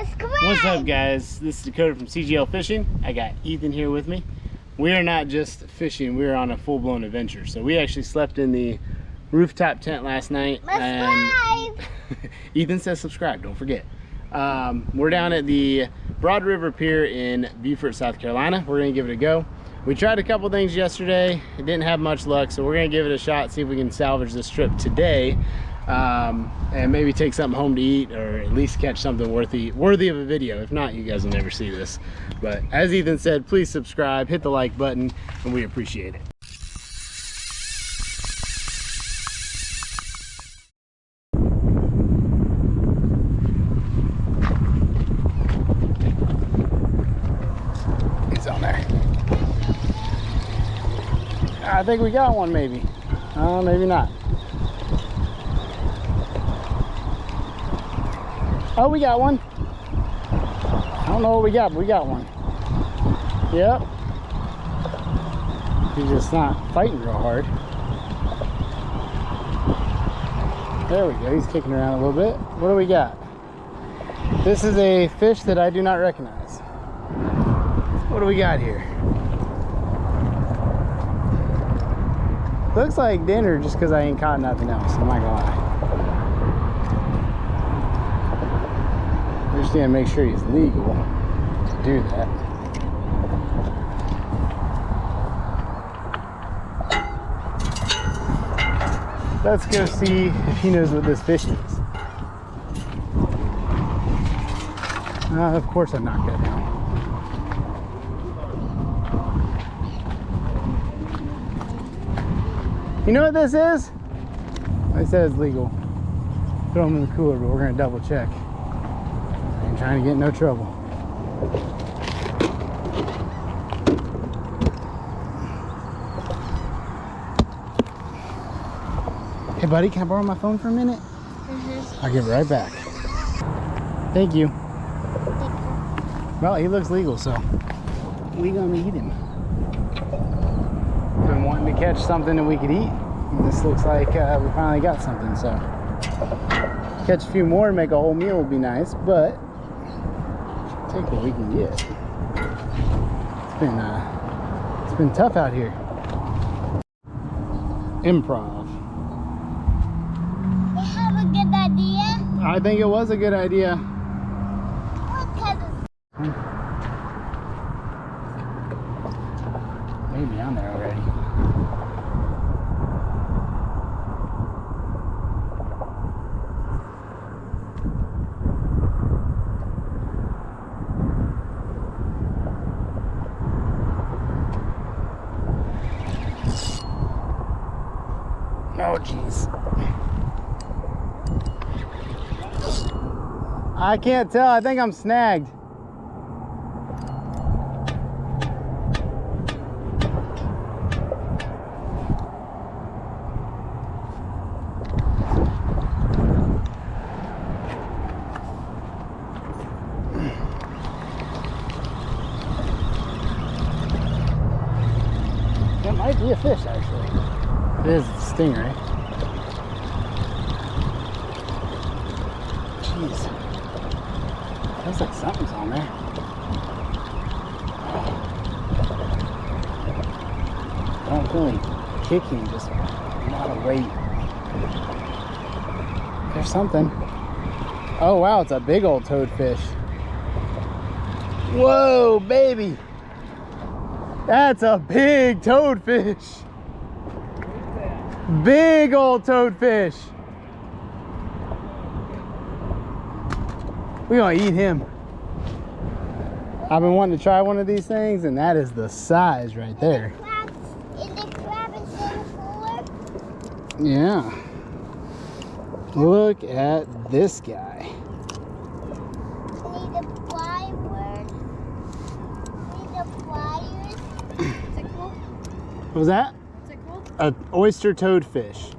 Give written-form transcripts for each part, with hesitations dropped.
Subscribe. What's up, guys? This is Dakota from CGL Fishing. I got Ethan here with me. We are not just fishing, we are on a full-blown adventure. So we actually slept in the rooftop tent last night. Subscribe. Ethan says subscribe, don't forget. We're down at the Broad River Pier in Beaufort, South Carolina. We're gonna give it a go. We tried a couple things yesterday. It didn't have much luck, so we're gonna give it a shot, see if we can salvage this trip today. And maybe take something home to eat, or at least catch something worthy of a video. If not, you guys will never see this. But as Ethan said, please subscribe, hit the like button, and we appreciate it. It's on there. I think we got one, maybe. Maybe not. Oh, we got one. I don't know what we got, but we got one. Yep. He's just not fighting real hard. There we go. He's kicking around a little bit. What do we got? This is a fish that I do not recognize. What do we got here? Looks like dinner just because I ain't caught nothing else. I'm not gonna lie. Just need to make sure he's legal to do that. Let's go see if he knows what this fish is. Of course I knocked that down. You know what this is? I said it's legal. Throw them in the cooler, but we're gonna double check. Trying to get in no trouble. Hey buddy, can I borrow my phone for a minute? I'll give it right back. Thank you. Well, he looks legal, so we gonna eat him. Been wanting to catch something that we could eat, and this looks like we finally got something. So catch a few more and make a whole meal would be nice, but take what we can get. It's been tough out here. Improv. You have a good idea? I think it was a good idea. What kind of... Maybe on there already. Oh, jeez. I can't tell. I think I'm snagged. That might be a fish, actually. It is a stingray. Jeez. Looks like something's on there. I don't feel any kicking, just a lot of weight. There's something. Oh wow, it's a big old toadfish. Whoa, baby. That's a big toadfish. Big old toadfish. We're gonna eat him. I've been wanting to try one of these things, and that is the size right there. Is the crab in the cooler? Yeah. Look at this guy. Need the pliers. Need the pliers. Is it cool? What was that? Is it cool? An oyster toadfish.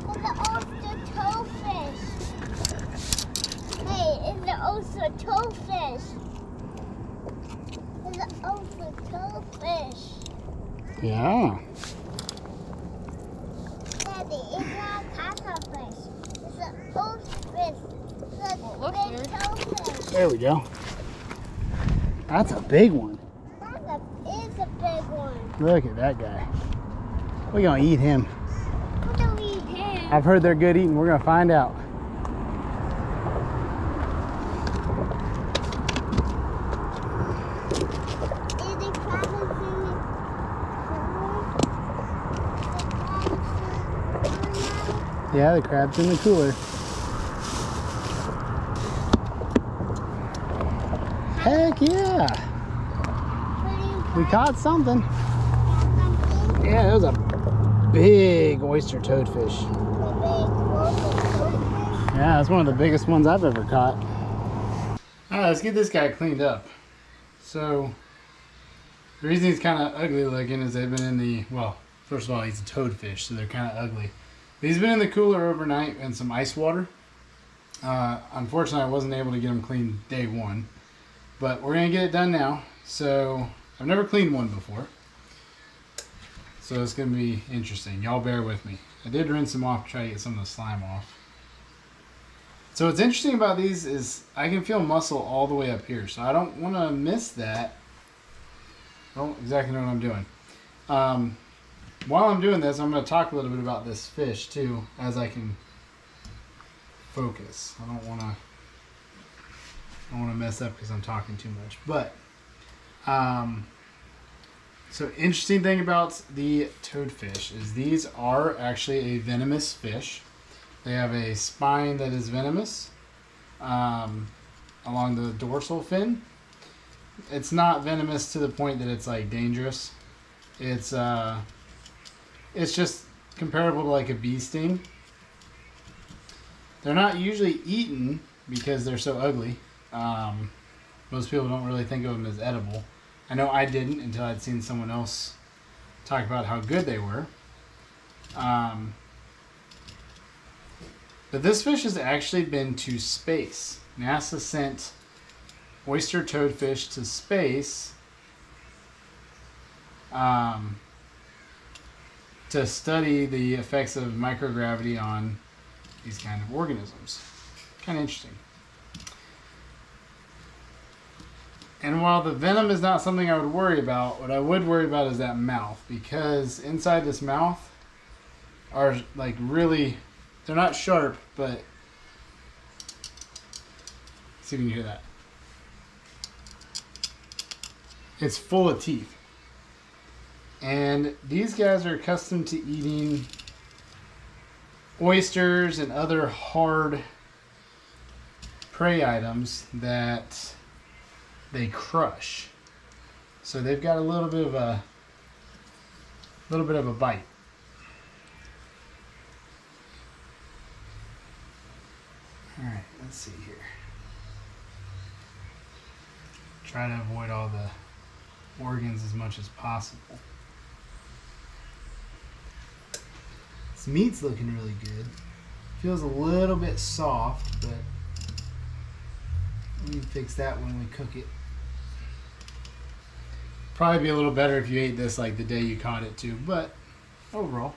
It's the oyster toadfish. Hey, it's the oyster toadfish. It's the oyster toadfish. Yeah. Daddy, it's not a cuttlefish. It's an oyster fish. It's a Well, it looks big weird. toadfish. There we go. That's a big one. That is a big one. Look at that guy. We're gonna eat him. What do we have? I've heard they're good eating. We're gonna find out. Is the crab in the cooler? Yeah, the crab's in the cooler. Heck yeah! We caught something. Yeah, that was a big oyster toadfish. Yeah, that's one of the biggest ones I've ever caught. All right, let's get this guy cleaned up. So, the reason he's kind of ugly looking is they've been in the, well, first of all, he's a toadfish, so they're kind of ugly. But he's been in the cooler overnight in some ice water. Unfortunately, I wasn't able to get him cleaned day one. But we're going to get it done now. So, I've never cleaned one before. So it's going to be interesting. Y'all bear with me. I did rinse them off to try to get some of the slime off. So what's interesting about these is I can feel muscle all the way up here. So I don't want to miss that. I don't exactly know what I'm doing. While I'm doing this, I'm going to talk a little bit about this fish too, as I can focus. I don't want to mess up because I'm talking too much. But so interesting thing about the toadfish is these are actually a venomous fish. They have a spine that is venomous along the dorsal fin. It's not venomous to the point that it's like dangerous. It's just comparable to like a bee sting. They're not usually eaten because they're so ugly. Most people don't really think of them as edible. I know I didn't until I'd seen someone else talk about how good they were. But this fish has actually been to space. NASA sent oyster toadfish to space to study the effects of microgravity on these kind of organisms. Kind of interesting. And while the venom is not something I would worry about, what I would worry about is that mouth, because inside this mouth are like really, they're not sharp, but see if you can hear that. It's full of teeth. And these guys are accustomed to eating oysters and other hard prey items that they crush. So they've got a little bit of a bite. All right, let's see here. Try to avoid all the organs as much as possible. This meat's looking really good. Feels a little bit soft, but we can fix that when we cook it. Probably be a little better if you ate this like the day you caught it too, but overall.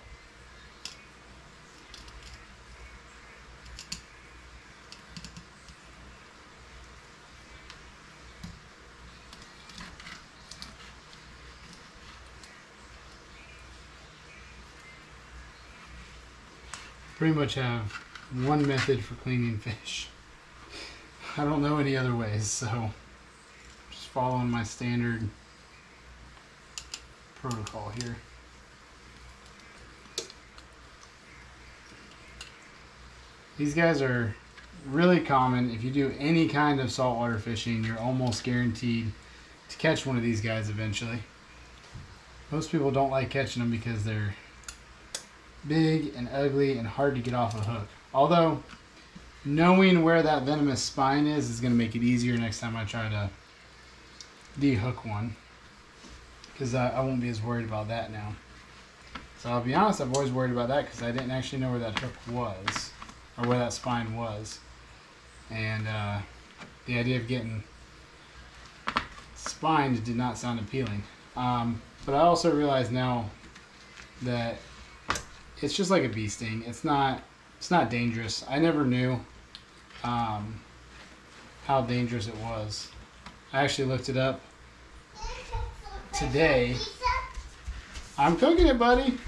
Pretty much have one method for cleaning fish. I don't know any other ways, so just following my standard protocol here. These guys are really common. If you do any kind of saltwater fishing, you're almost guaranteed to catch one of these guys eventually. Most people don't like catching them because they're big and ugly and hard to get off a hook. Although, knowing where that venomous spine is going to make it easier next time I try to de-hook one. Because I won't be as worried about that now. So I'll be honest, I've always worried about that because I didn't actually know where that hook was. Or where that spine was. And the idea of getting spined did not sound appealing. But I also realize now that it's just like a bee sting. It's not dangerous. I never knew how how dangerous it was. I actually looked it up today. I'm cooking it, buddy.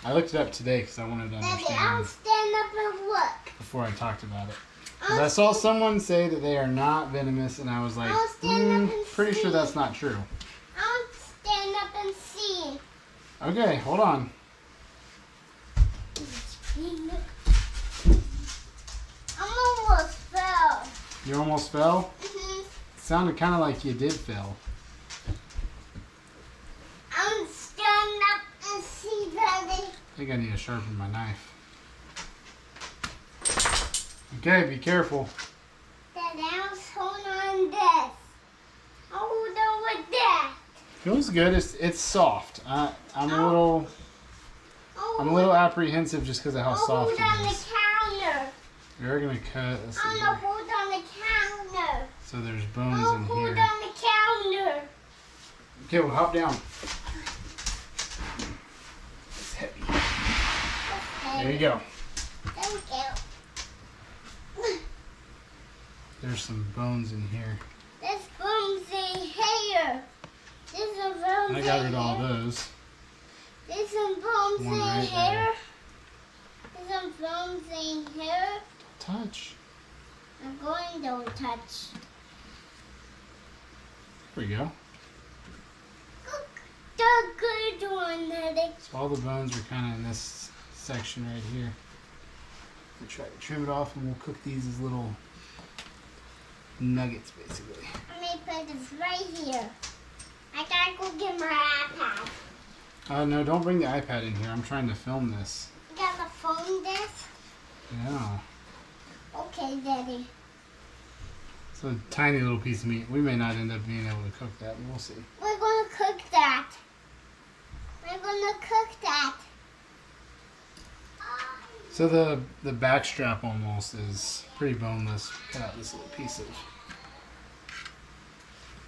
I looked it up today because I wanted to understand. I'll stand up and look. Before I talked about it. Because I saw someone say that they are not venomous, and I was like, pretty sure that's not true. I'll stand up and see. Okay, hold on. I almost fell. You almost fell? Mm-hmm. Sounded kind of like you did fail. I'll stand up and see, Daddy. I think I need to sharpen my knife. Okay, be careful. Daddy, I'll hold on this. I'll hold on with that. Feels good. It's soft. I'm a little apprehensive just because of how soft I'll hold on it the is. counter. You're gonna cut. Let's see I'm here. gonna hold on the counter. So there's bones I'll in hold here. on the counter. Okay, well hop down. It's heavy. There you go. Thank you. There's some bones in here. There's bones in here. There's some bones I got rid in of all here. those. There's some bones One in right here. there. There's some bones in here. Touch. I'm going to touch. There we go. The good one, Daddy. So all the bones are kind of in this section right here. We'll try to trim it off, and we'll cook these as little nuggets, basically. I'm going to put this right here. I gotta go get my iPad. No, don't bring the iPad in here. I'm trying to film this. You got the phone this? Yeah. Okay, Daddy. It's a tiny little piece of meat. We may not end up being able to cook that, but we'll see. We're gonna cook that. We're gonna cook that. So the back strap almost is pretty boneless. Cut out this little piece of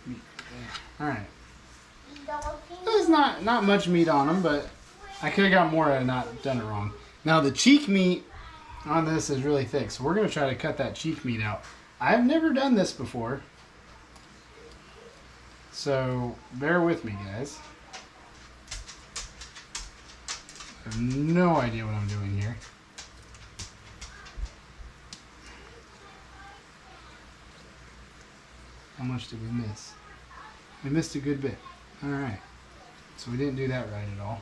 meat right there. All right. There's not much meat on them, but I could have got more and not done it wrong. Now the cheek meat on this is really thick, so we're gonna try to cut that cheek meat out. I've never done this before, so bear with me, guys. I have no idea what I'm doing here. How much did we miss? We missed a good bit. All right. So we didn't do that right at all.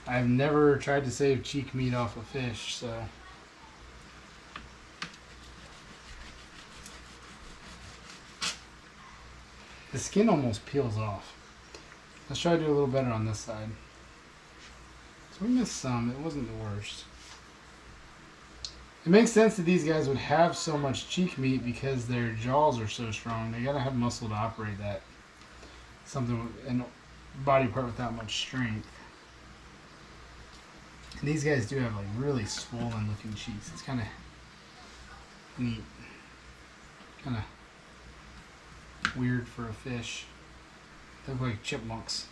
I've never tried to save cheek meat off a fish, so. The skin almost peels off. Let's try to do a little better on this side. So we missed some. It wasn't the worst. It makes sense that these guys would have so much cheek meat because their jaws are so strong. They gotta have muscle to operate that. Something in a body part with that much strength. And these guys do have like really swollen looking cheeks. It's kind of neat. Kind of weird for a fish. They look like chipmunks.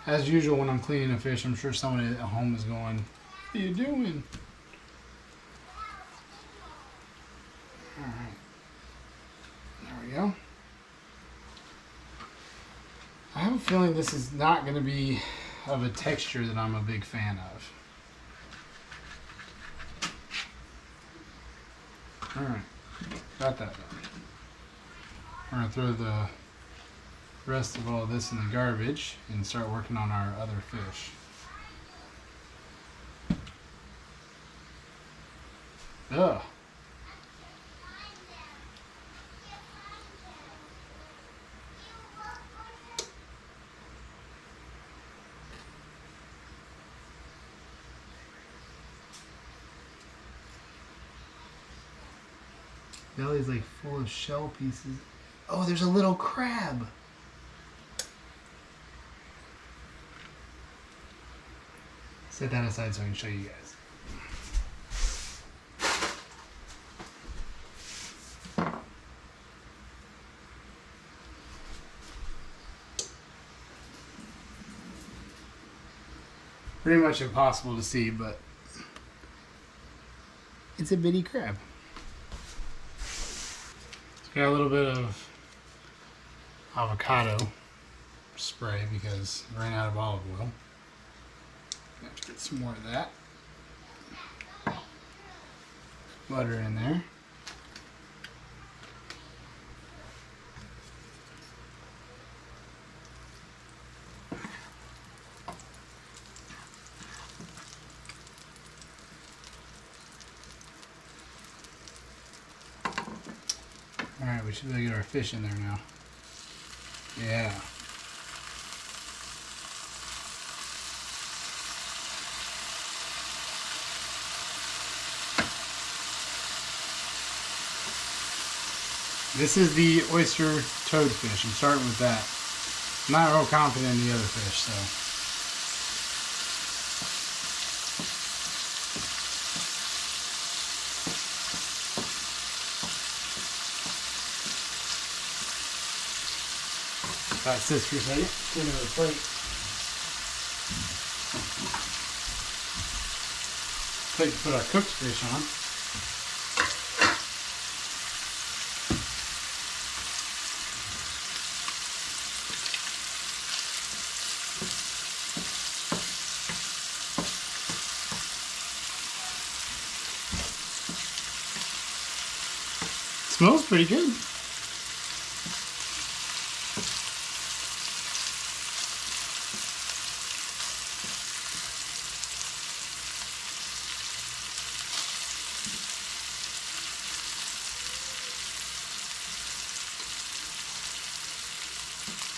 As usual, when I'm cleaning a fish, I'm sure someone at home is going, "What are you doing?" Alright. There we go. I have a feeling this is not going to be of a texture that I'm a big fan of. Alright. Got that done. We're going to throw the rest of all this in the garbage and start working on our other fish. Ugh. Belly's like full of shell pieces. Oh, there's a little crab. Set that aside so I can show you guys. pretty much impossible to see, but it's a bitty crab. It's got a little bit of avocado spray because I ran out of olive oil. Have to get some more of that. Butter in there. Alright, we should be able to get our fish in there now. Yeah. This is the oyster toadfish. I'm starting with that. I'm not real confident in the other fish, so. That sits for a second. Get another plate. Plate to put our cooked fish on. Smells pretty good.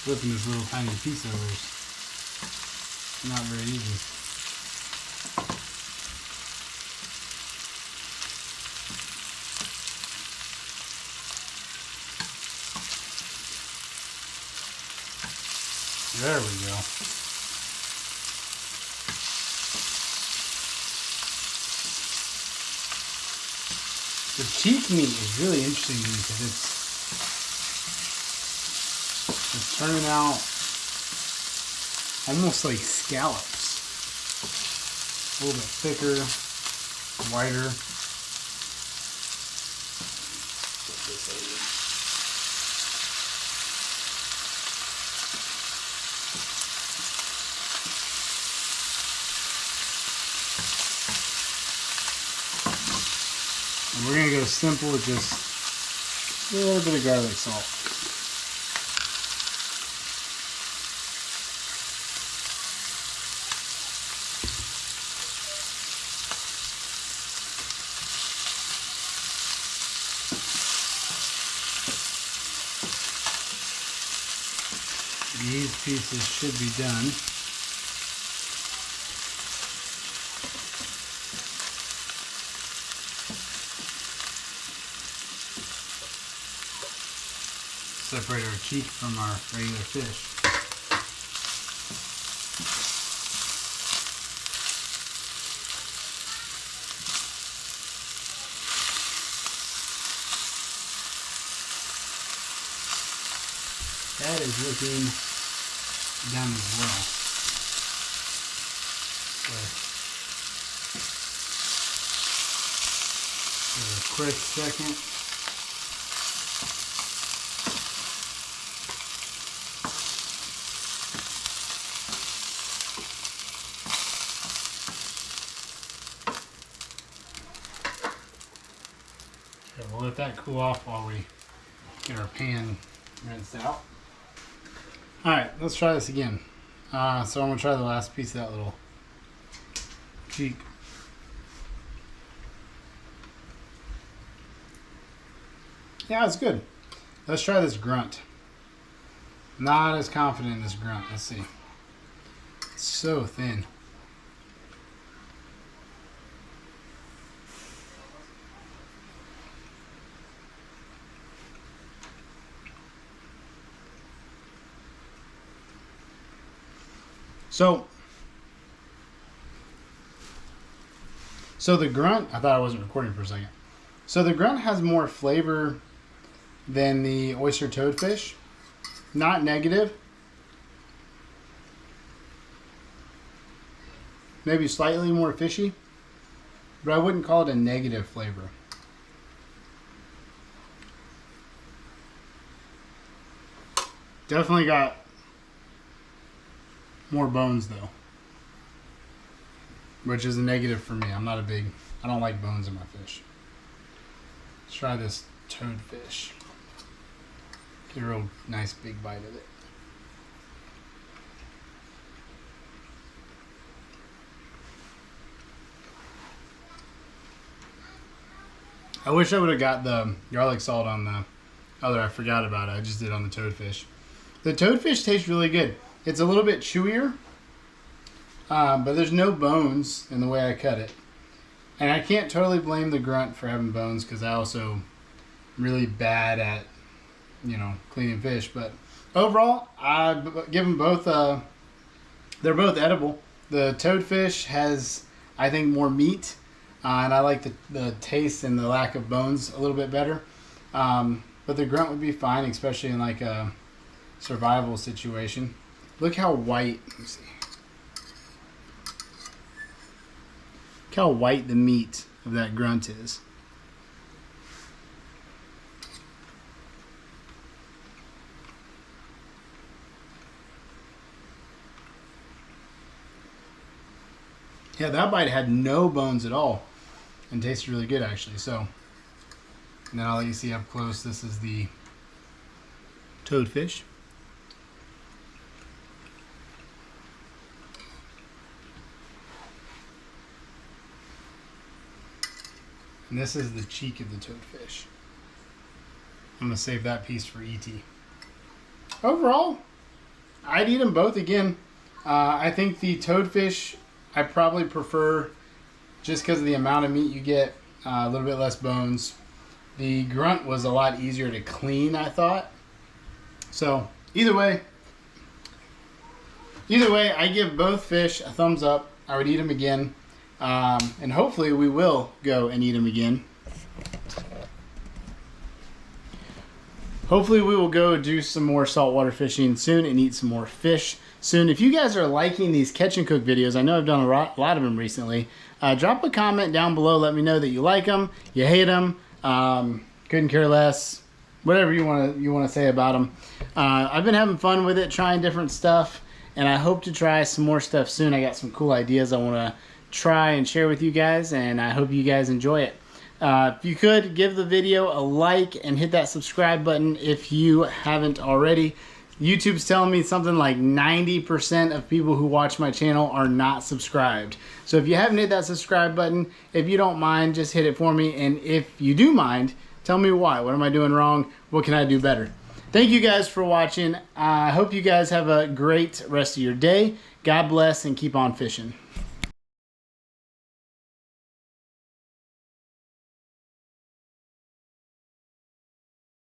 Flipping this little tiny piece over is not very easy. There we go. The cheek meat is really interesting to me because it's turning out almost like scallops. A little bit thicker, whiter. And we're going to go simple with just a little bit of garlic salt. These pieces should be done. Separate our cheek from our regular fish. That is looking done as well. So, a quick second. Okay, we'll let that cool off while we get our pan rinsed out. Alright, let's try this again. So I'm going to try the last piece of that little cheek. Yeah, it's good. Let's try this grunt. Not as confident in this grunt. Let's see. It's so thin. So the grunt, I thought I wasn't recording for a second. So the grunt has more flavor than the oyster toadfish. Not negative. maybe slightly more fishy, but I wouldn't call it a negative flavor. Definitely got more bones though, which is a negative for me. I don't like bones in my fish. Let's try this toadfish. Get a real nice big bite of it. I wish I would have got the garlic salt on the other. I forgot about it. I just did on the toadfish. The toadfish tastes really good. It's a little bit chewier, but there's no bones in the way I cut it. And I can't totally blame the grunt for having bones because I also am really bad at, cleaning fish. But overall, I give them both, they're both edible. The toadfish has, I think, more meat, and I like the taste and the lack of bones a little bit better. But the grunt would be fine, especially in like a survival situation. Look how white, let me see. Look how white the meat of that grunt is. Yeah, that bite had no bones at all and tasted really good actually. So, and then I'll let you see up close. This is the toadfish. And this is the cheek of the toadfish. I'm going to save that piece for ET. Overall, I'd eat them both again. I think the toadfish I probably prefer just because of the amount of meat you get, a little bit less bones. The grunt was a lot easier to clean, I thought. So either way, I give both fish a thumbs up. I would eat them again. And hopefully we will go and eat them again. Hopefully we will go do some more saltwater fishing soon and eat some more fish soon. If you guys are liking these catch and cook videos, I know I've done a lot of them recently, drop a comment down below. Let me know that you like them, you hate them, couldn't care less, whatever you want to say about them. I've been having fun with it, trying different stuff, and I hope to try some more stuff soon. I got some cool ideas I want to try and share with you guys, and I hope you guys enjoy it. If you could, give the video a like and hit that subscribe button if you haven't already. YouTube's telling me something like 90% of people who watch my channel are not subscribed. So if you haven't hit that subscribe button, if you don't mind, just hit it for me. And if you do mind, tell me why. What am I doing wrong? What can I do better? Thank you guys for watching. I hope you guys have a great rest of your day. God bless and keep on fishing.